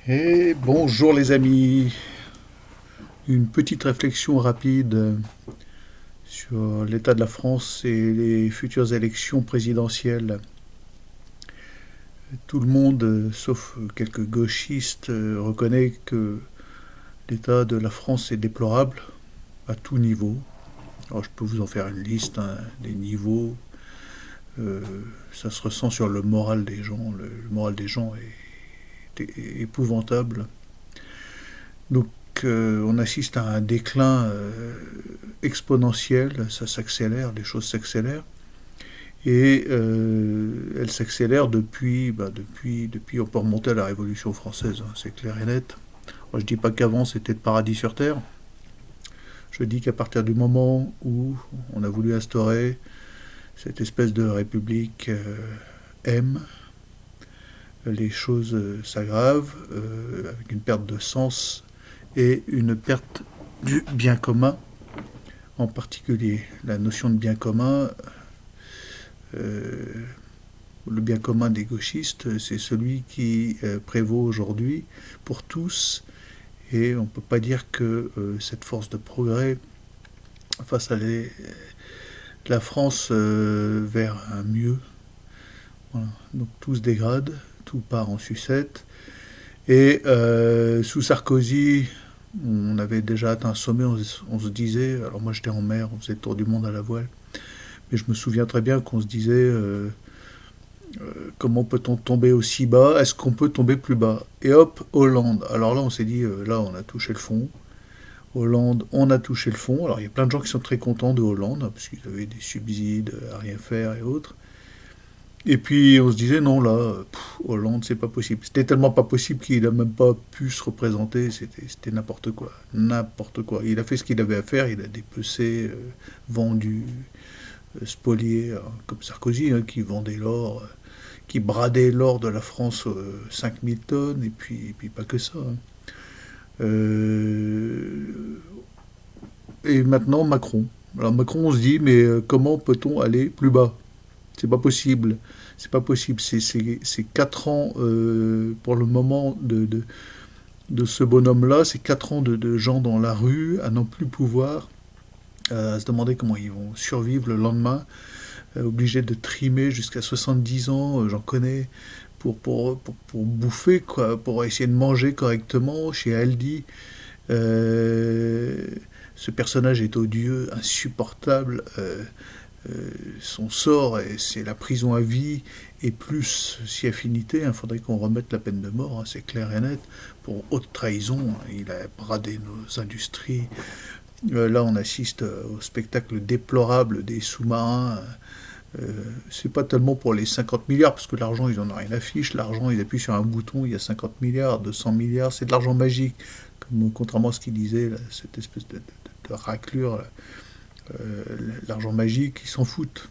Et bonjour les amis, une petite réflexion rapide sur l'état de la France et les futures élections présidentielles. Tout le monde, sauf quelques gauchistes, reconnaît que l'état de la France est déplorable à tout niveau. Alors je peux vous en faire une liste, hein, des niveaux. Euh, Ça se ressent sur le moral des gens. Le moral des gens est épouvantable. Donc on assiste à un déclin exponentiel, ça s'accélère, les choses s'accélèrent. Et elles s'accélèrent depuis, on peut remonter à la Révolution française, hein, c'est clair et net. Moi, je dis pas qu'avant c'était le paradis sur Terre, je dis qu'à partir du moment où on a voulu instaurer cette espèce de république M, les choses s'aggravent avec une perte de sens et une perte du bien commun, en particulier la notion de bien commun. euh, le bien commun des gauchistes, c'est celui qui prévaut aujourd'hui pour tous, et on ne peut pas dire que cette force de progrès face à la France vers un mieux. Voilà. Donc tout se dégrade, tout part en sucette. Et sous Sarkozy, on avait déjà atteint un sommet, on se disait, alors moi j'étais en mer, on faisait le tour du monde à la voile, mais je me souviens très bien qu'on se disait, comment peut-on tomber aussi bas? Est-ce qu'on peut tomber plus bas? Et hop, Hollande. Alors là, on s'est dit, là, on a touché le fond. Hollande, on a touché le fond. Alors il y a plein de gens qui sont très contents de Hollande, hein, parce qu'ils avaient des subsides à rien faire et autres. Et puis on se disait, non, là, Hollande, c'est pas possible. C'était tellement pas possible qu'il a même pas pu se représenter. C'était n'importe quoi. N'importe quoi. Il a fait ce qu'il avait à faire. Il a dépecé, vendu, spolié, hein, comme Sarkozy, hein, qui vendait l'or, qui bradait l'or de la France 5000 tonnes, et puis pas que ça, hein. Euh, et maintenant Macron. Alors Macron, on se dit, mais comment peut-on aller plus bas? C'est pas possible. C'est pas possible. C'est 4 ans pour le moment de ce bonhomme-là. C'est 4 ans de gens dans la rue à n'en plus pouvoir, à se demander comment ils vont survivre le lendemain, obligés de trimer jusqu'à 70 ans, j'en connais, pour bouffer, quoi, pour essayer de manger correctement chez Aldi. Euh, Ce personnage est odieux, insupportable. Son sort, c'est la prison à vie, et plus si affinité. Il faudrait qu'on remette la peine de mort, hein, c'est clair et net. Pour haute trahison, hein, il a bradé nos industries. Là, on assiste au spectacle déplorable des sous-marins. C'est pas tellement pour les 50 milliards, parce que l'argent, ils en ont rien à fiche. L'argent, ils appuient sur un bouton, il y a 50 milliards, 200 milliards, c'est de l'argent magique. Contrairement à ce qu'il disait, là, cette espèce de raclure, là, l'argent magique, ils s'en foutent.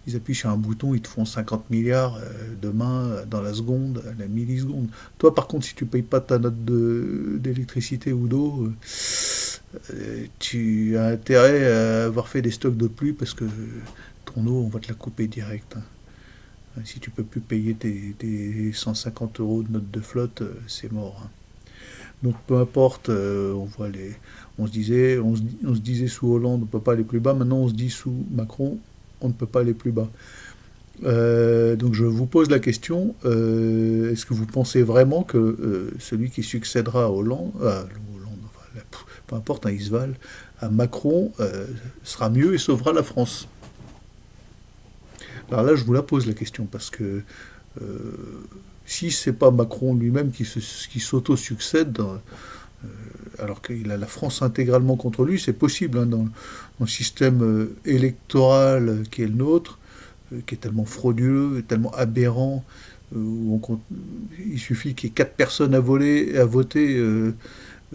Ils appuient sur un bouton, ils te font 50 milliards demain, dans la seconde, à la milliseconde. Toi, par contre, si tu payes pas ta note d'électricité ou d'eau, tu as intérêt à avoir fait des stocks de pluie, parce que ton eau, on va te la couper direct, hein. Si tu peux plus payer tes 150 euros de note de flotte, c'est mort, hein. Donc peu importe, on se disait sous Hollande, on ne peut pas aller plus bas. Maintenant, on se dit sous Macron, on ne peut pas aller plus bas. Donc je vous pose la question, est-ce que vous pensez vraiment que celui qui succédera à Hollande, enfin, peu importe, un Isval, à Macron, sera mieux et sauvera la France? Alors là, je vous la pose la question, parce que euh, si c'est pas Macron lui-même qui s'auto-succède, alors qu'il a la France intégralement contre lui, c'est possible, hein, dans le système électoral qui est le nôtre, qui est tellement frauduleux, tellement aberrant, où il suffit qu'il y ait 4 personnes à voter,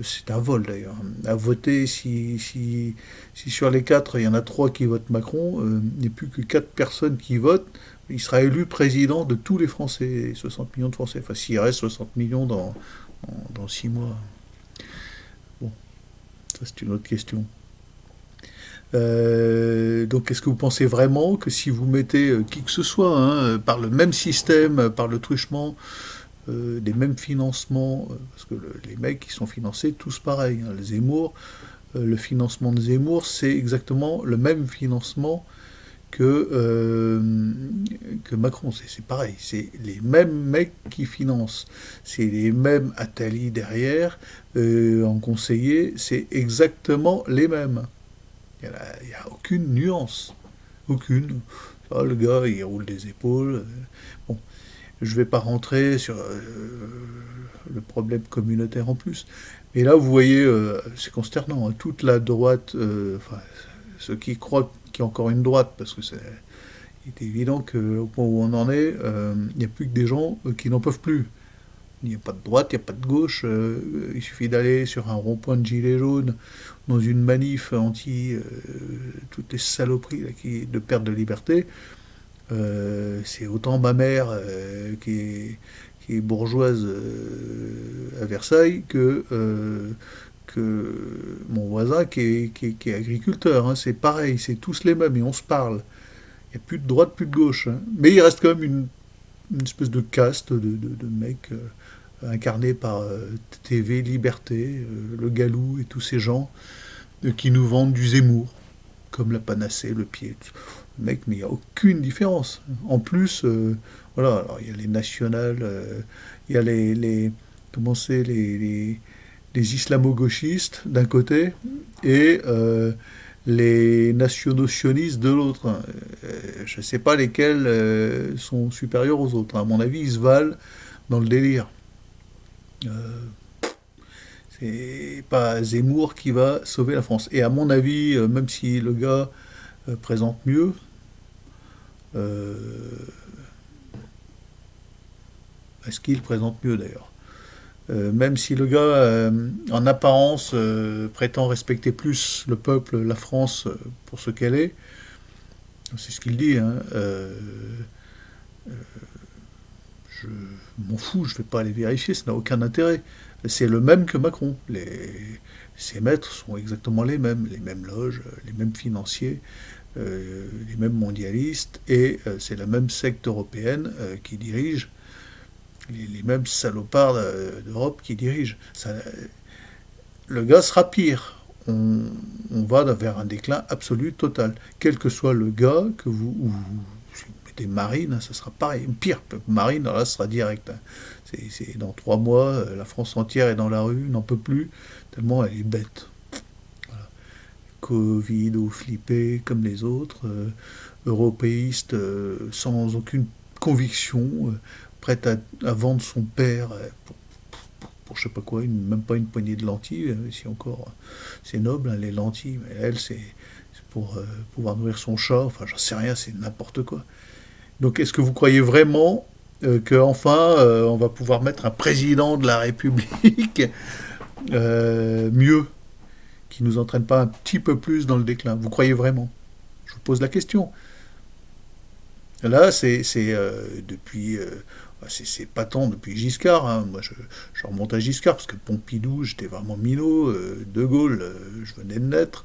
c'est un vol d'ailleurs, hein, à voter. Si sur les 4 il y en a 3 qui votent Macron, il n'y a plus que 4 personnes qui votent, il sera élu président de tous les Français, 60 millions de Français. Enfin, s'il reste 60 millions dans 6 mois. Bon, ça c'est une autre question. Donc, est-ce que vous pensez vraiment que si vous mettez qui que ce soit, hein, par le même système, par le truchement, des mêmes financements, parce que les mecs, ils sont financés tous pareil, hein. Le Zemmour, le financement de Zemmour, c'est exactement le même financement que Macron. C'est pareil, c'est les mêmes mecs qui financent. C'est les mêmes Attali derrière, en conseiller, c'est exactement les mêmes. Il y a aucune nuance. Aucune. Ah, le gars, il roule des épaules. Bon, je vais pas rentrer sur le problème communautaire en plus. Mais là, vous voyez, c'est consternant, hein. Toute la droite, enfin, ceux qui croient qu'il y a encore une droite, parce que il est évident qu'au point où on en est, il n'y a plus que des gens qui n'en peuvent plus. Il n'y a pas de droite, il n'y a pas de gauche. Il suffit d'aller sur un rond-point de gilets jaunes, dans une manif anti toutes les saloperies là, de perte de liberté. C'est autant ma mère qui est bourgeoise à Versailles que mon voisin qui est agriculteur, hein. C'est pareil, c'est tous les mêmes et on se parle. Il n'y a plus de droite, plus de gauche, hein. Mais il reste quand même une espèce de caste de mecs incarnés par TV, Liberté, le Galou et tous ces gens qui nous vendent du Zemmour, comme la panacée, le pied. Mec, mais il n'y a aucune différence. En plus, voilà, alors il y a les nationales, il y a comment c'est, les islamo-gauchistes d'un côté et les nationaux-sionistes de l'autre, hein. Je ne sais pas lesquels sont supérieurs aux autres, hein. À mon avis, ils se valent dans le délire. Euh, c'est pas Zemmour qui va sauver la France. Et à mon avis, même si le gars présente mieux, euh, est-ce qu'il présente mieux d'ailleurs? Même si le gars, en apparence, prétend respecter plus le peuple, la France, pour ce qu'elle est, c'est ce qu'il dit, hein, je m'en fous, je ne vais pas aller vérifier, ça n'a aucun intérêt. C'est le même que Macron. Ses maîtres sont exactement les mêmes loges, les mêmes financiers, les mêmes mondialistes, et c'est la même secte européenne qui dirige, les mêmes salopards d'Europe qui dirigent. Le gaz sera pire. On va vers un déclin absolu, total. Quel que soit le gars que si vous mettez Marine, hein, ça sera pareil. Pire, Marine, là, ça sera direct, hein. Dans 3 mois, la France entière est dans la rue, n'en peut plus, tellement elle est bête. Voilà. Covid ou flippé comme les autres, européiste sans aucune conviction, prête à vendre son père pour je sais pas quoi, même pas une poignée de lentilles, si encore c'est noble, hein, les lentilles, mais elle c'est pour pouvoir nourrir son chat, enfin j'en sais rien, c'est n'importe quoi. Donc est-ce que vous croyez vraiment qu'enfin on va pouvoir mettre un président de la République mieux, qui nous entraîne pas un petit peu plus dans le déclin? Vous croyez vraiment? Je vous pose la question. Là, depuis. C'est pas tant depuis Giscard, hein. Moi, je remonte à Giscard, parce que Pompidou, j'étais vraiment minot. De Gaulle, je venais de naître.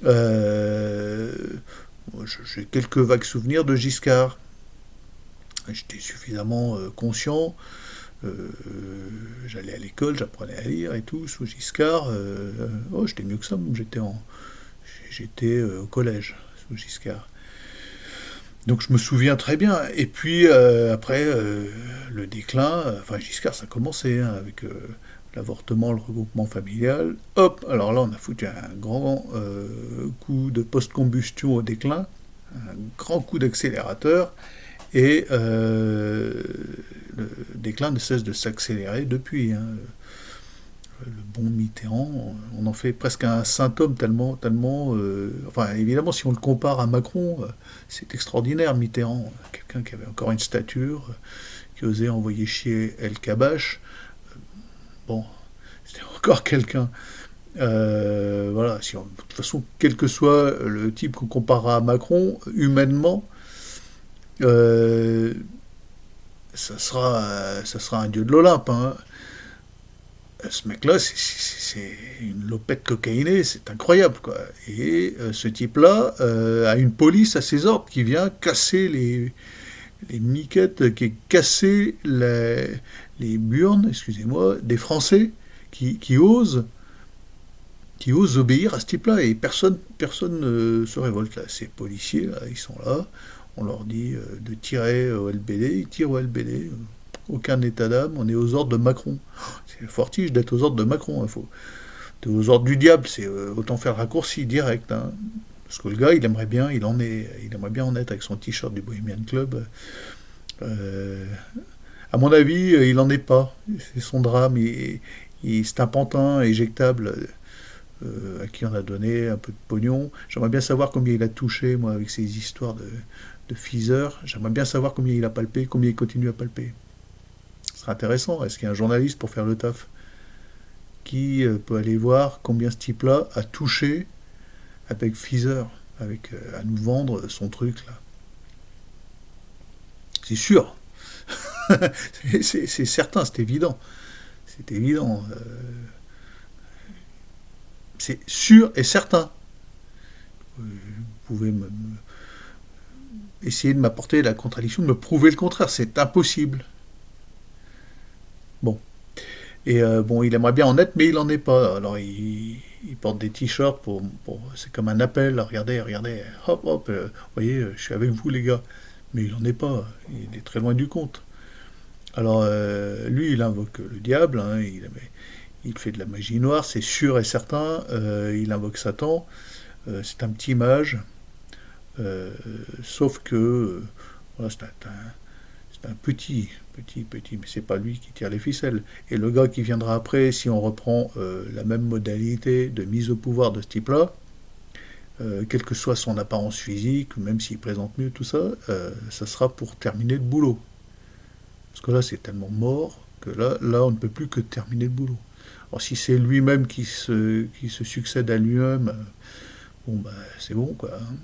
Euh, j'ai quelques vagues souvenirs de Giscard. J'étais suffisamment conscient. Euh, J'allais à l'école, j'apprenais à lire et tout, sous Giscard. Oh, j'étais mieux que ça, j'étais au collège, sous Giscard. Donc je me souviens très bien. Et puis après, le déclin, enfin Giscard, ça a commencé, hein, avec l'avortement, le regroupement familial. Hop, alors là on a foutu un grand coup de post-combustion au déclin, un grand coup d'accélérateur, et le déclin ne cesse de s'accélérer depuis, hein. Le bon Mitterrand, on en fait presque un symptôme tellement, enfin évidemment si on le compare à Macron, c'est extraordinaire Mitterrand, quelqu'un qui avait encore une stature, qui osait envoyer chier El Kabash, bon, c'était encore quelqu'un. Voilà, de toute façon, quel que soit le type qu'on comparera à Macron, humainement, euh, ça sera un dieu de l'Olympe, hein. Ce mec-là, c'est une lopette cocaïnée, c'est incroyable, quoi. Et ce type-là a une police à ses ordres qui vient casser les miquettes qui cassé les burnes, excusez-moi, des Français qui osent obéir à ce type-là, et personne ne se révolte là. Ces policiers là, ils sont là, on leur dit de tirer au LBD, ils tirent au LBD, aucun état d'âme, on est aux ordres de Macron. C'est fortige d'être aux ordres de Macron, t'es aux ordres du diable, c'est autant faire le raccourci direct, hein. Parce que le gars, il aimerait bien, il aimerait bien en être avec son t-shirt du Bohemian Club. Euh, à mon avis, il en est pas. C'est son drame. C'est un pantin éjectable à qui on a donné un peu de pognon. J'aimerais bien savoir combien il a touché, moi, avec ces histoires de Pfizer. J'aimerais bien savoir combien il a palpé, combien il continue à palper. Ce serait intéressant. Est-ce qu'il y a un journaliste pour faire le taf qui peut aller voir combien ce type-là a touché avec Pfizer, à nous vendre son truc là? C'est sûr. C'est certain, c'est évident. C'est évident. C'est sûr et certain. Vous pouvez essayer de m'apporter la contradiction, de me prouver le contraire. C'est impossible. Bon. Et bon, il aimerait bien en être, mais il en est pas. Alors il porte des t-shirts c'est comme un appel. Regardez, regardez, hop, hop. Vous voyez, je suis avec vous les gars. Mais il en est pas. Il est très loin du compte. Alors lui, il invoque le diable. Hein, il fait de la magie noire, c'est sûr et certain. Il invoque Satan. C'est un petit mage. Euh, Sauf que voilà, c'est un petit, mais c'est pas lui qui tire les ficelles. Et le gars qui viendra après, si on reprend la même modalité de mise au pouvoir de ce type-là, quelle que soit son apparence physique, même s'il présente mieux tout ça, ça sera pour terminer le boulot. Parce que là, c'est tellement mort que là, on ne peut plus que terminer le boulot. Alors si c'est lui-même qui se succède à lui-même, bon, bah, c'est bon, quoi, hein.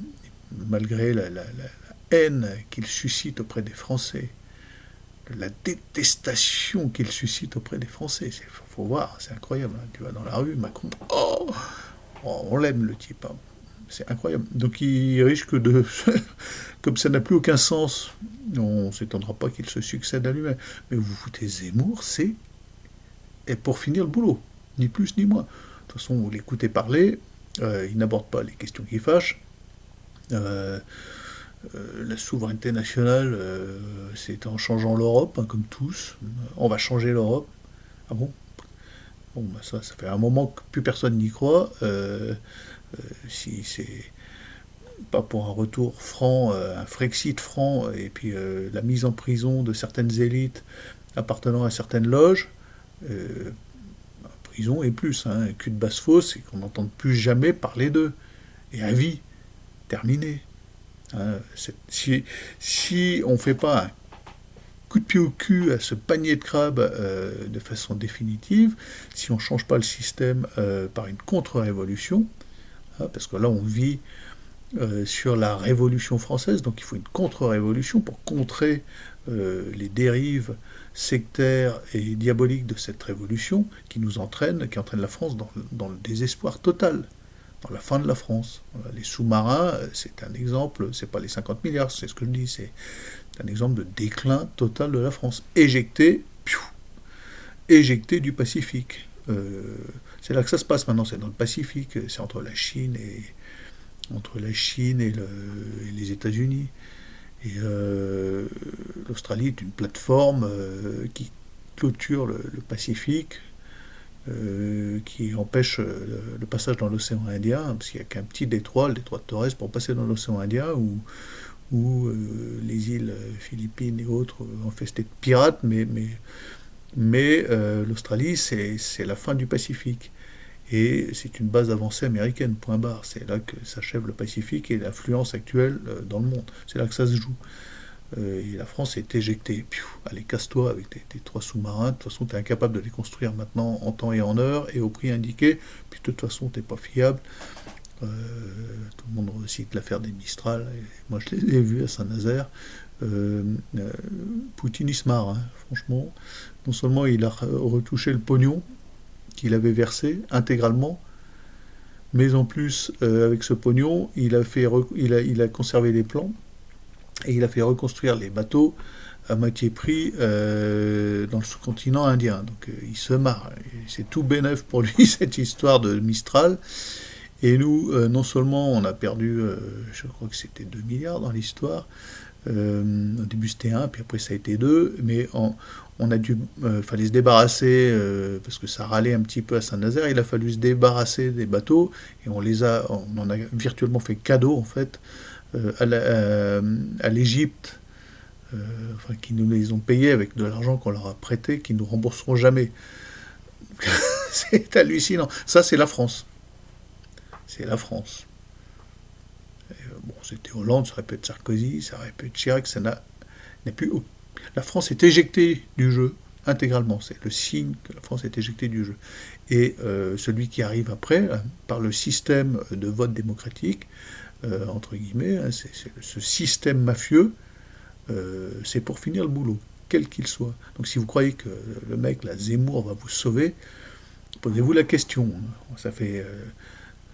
Malgré la haine qu'il suscite auprès des Français, la détestation qu'il suscite auprès des Français. Faut voir, c'est incroyable, hein. Tu vas dans la rue, Macron, on l'aime le type, hein. C'est incroyable. Donc il risque de... Comme ça n'a plus aucun sens, on ne s'étonnera pas qu'il se succède à lui-même. Mais vous foutez Zemmour, c'est... Et pour finir le boulot, ni plus ni moins. De toute façon, vous l'écoutez parler, il n'aborde pas les questions qui fâchent. Euh, la souveraineté nationale, c'est en changeant l'Europe, hein, comme tous. On va changer l'Europe. Ah bon? Bon, bah ça fait un moment que plus personne n'y croit. Si c'est pas pour un retour franc, un Frexit franc, et puis la mise en prison de certaines élites appartenant à certaines loges, euh, prison et plus, hein, un cul de basse-fosse, et qu'on n'entende plus jamais parler d'eux. Et à vie, terminé. Hein, si on ne fait pas un coup de pied au cul à ce panier de crabes de façon définitive, si on ne change pas le système par une contre-révolution, hein, parce que là on vit sur la Révolution française, donc il faut une contre-révolution pour contrer les dérives sectaires et diaboliques de cette révolution qui entraîne la France dans le désespoir total, dans la fin de la France. Voilà, les sous-marins, c'est un exemple, c'est pas les 50 milliards, c'est ce que je dis, c'est un exemple de déclin total de la France. Éjecté du Pacifique. C'est là que ça se passe maintenant, c'est dans le Pacifique, c'est entre la Chine et les États-Unis. Et l'Australie est une plateforme qui clôture le Pacifique, qui empêche le passage dans l'océan Indien, parce qu'il n'y a qu'un petit détroit, le détroit de Torres, pour passer dans l'océan Indien, où les îles Philippines et autres infestées de pirates, mais l'Australie, c'est la fin du Pacifique. Et c'est une base avancée américaine, point barre. C'est là que s'achève le Pacifique et l'influence actuelle dans le monde. C'est là que ça se joue. Et la France est éjectée. Allez, casse-toi avec tes trois sous-marins. De toute façon, tu es incapable de les construire maintenant en temps et en heure et au prix indiqué. Puis de toute façon, tu n'es pas fiable. Tout le monde recite l'affaire des Mistral. Et moi, je les ai vus à Saint-Nazaire. Poutine, il se marre, hein, franchement. Non seulement il a retouché le pognon qu'il avait versé intégralement, mais en plus, avec ce pognon, il a conservé les plans et il a fait reconstruire les bateaux à moitié prix dans le sous-continent indien. Donc il se marre. C'est tout bénef pour lui, cette histoire de Mistral. Et nous, non seulement on a perdu, je crois que c'était 2 milliards dans l'histoire, au début c'était 1, puis après ça a été 2, mais on a dû, fallait se débarrasser, parce que ça râlait un petit peu à Saint-Nazaire, il a fallu se débarrasser des bateaux, et on en a virtuellement fait cadeau en fait, à l'Égypte, enfin, qui nous les ont payés avec de l'argent qu'on leur a prêté, qui nous rembourseront jamais. C'est hallucinant. Ça, c'est la France. C'est la France. Bon, c'était Hollande, ça aurait pu être Sarkozy, ça aurait pu être Chirac, n'a plus. La France est éjectée du jeu intégralement. C'est le signe que la France est éjectée du jeu. Et celui qui arrive après, par le système de vote démocratique, entre guillemets, hein, ce système mafieux, c'est pour finir le boulot, quel qu'il soit. Donc si vous croyez que le mec, là, Zemmour, va vous sauver, posez-vous la question. Ça fait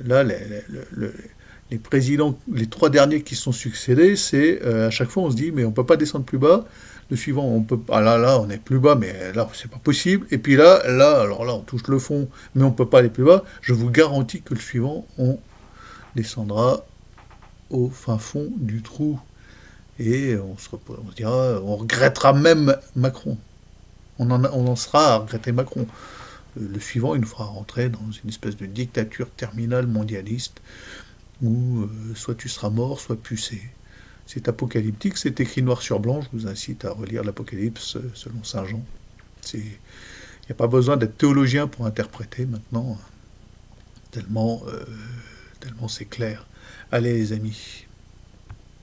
là les présidents, les 3 derniers qui se sont succédés, c'est à chaque fois on se dit mais on peut pas descendre plus bas. Le suivant, on peut ah là on est plus bas, mais là c'est pas possible. Et puis alors là on touche le fond, mais on peut pas aller plus bas. Je vous garantis que le suivant, on descendra au fin fond du trou. Et on se dira, on regrettera même Macron. On en sera à regretter Macron. Le suivant, il nous fera rentrer dans une espèce de dictature terminale mondialiste où soit tu seras mort, soit pucé. C'est apocalyptique, c'est écrit noir sur blanc. Je vous incite à relire l'Apocalypse selon Saint Jean. Il n'y a pas besoin d'être théologien pour interpréter maintenant, tellement, tellement c'est clair. Allez les amis,